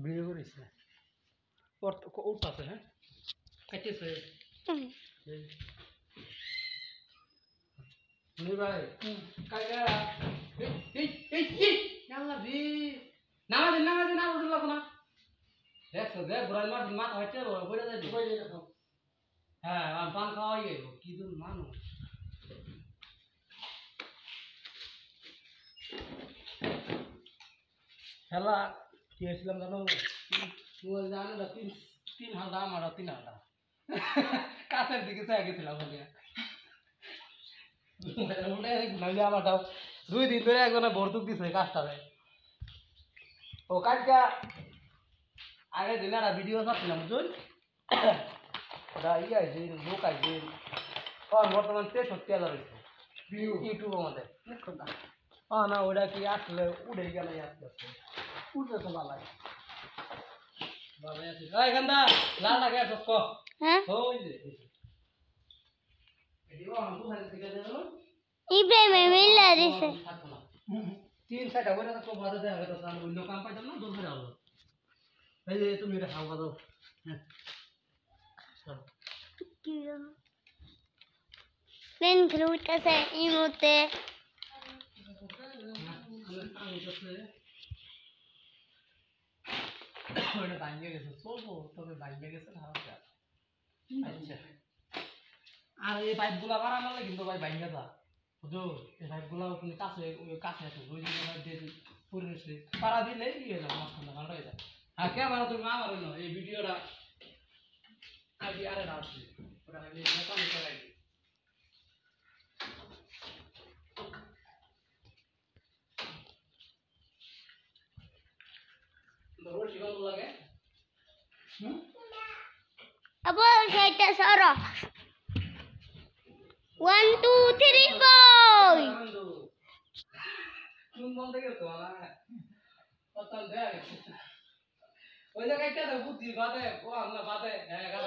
video করেছে উঠতেছে হ্যাঁ খাইতেছে ভাই কাকা নামাজ না উঠলাম না দেখছো দেখ ঘোরাল মাথা হচ্ছে বলে যাই হ্যাঁ পান খাওয়াই গেল কি দূর মানুষ খেলা কি হয়েছিলাম জানো মোবাইল জানো না তিন হাজার আমার 3,000 কাছের দিকে চাই গেছিলাম আমার 2 দিন ধরে একজনে ভর্তুক দিছে কাজটারে ও কাজটা আগে দিন একটা ভিডিও ছাড়ছিলাম বুঝুন ওটা ইয়ে আছে লোক আছে বর্তমান 63,000 হয়েছে ইউটিউব আমাদের না ওটা কি আসলে উঠে গেল উঠে তো ভালো লাগে এখানটা লাল লাগে সব ওই যে ইব্রাহিম মিল্লা দিছে 3-4টা করে তো বাদে দেখা গেল আমি অন্য কাম পাইতাম না দূর হয়ে যাবো এই যে তুমি এটা খাওয়া দাও প্লেন খেলুইতেছে এই মুহূর্তে ভাঙিয়ে গেছে চলবো তবে ভাঙিয়ে গেছে আচ্ছা আর এই পাইপগুলা বাড়া মারলে কিন্তু ভাই ভাঙিয়ে যা বুঝো এই পাইপগুলা তুমি কাছে কাছে আছে ওই যে পরিবেশে পাড়া দিলে ইয়ে যাবে মাঝখানে ভালো হয়ে যায় আর কে বাড়া তুমি আমার না এই ভিডিওটা আগে আরে না আসছে ওটা আগে মোটামুটি লাগাই ধরো শিকাল লাগে আবার সেটা সরো 1 2 3 4 তুমি বলতে গেছো না কত দেখ ওই জায়গাটা বুদ্ধি বাদে ও আমরা বাদে হ্যাঁ গেল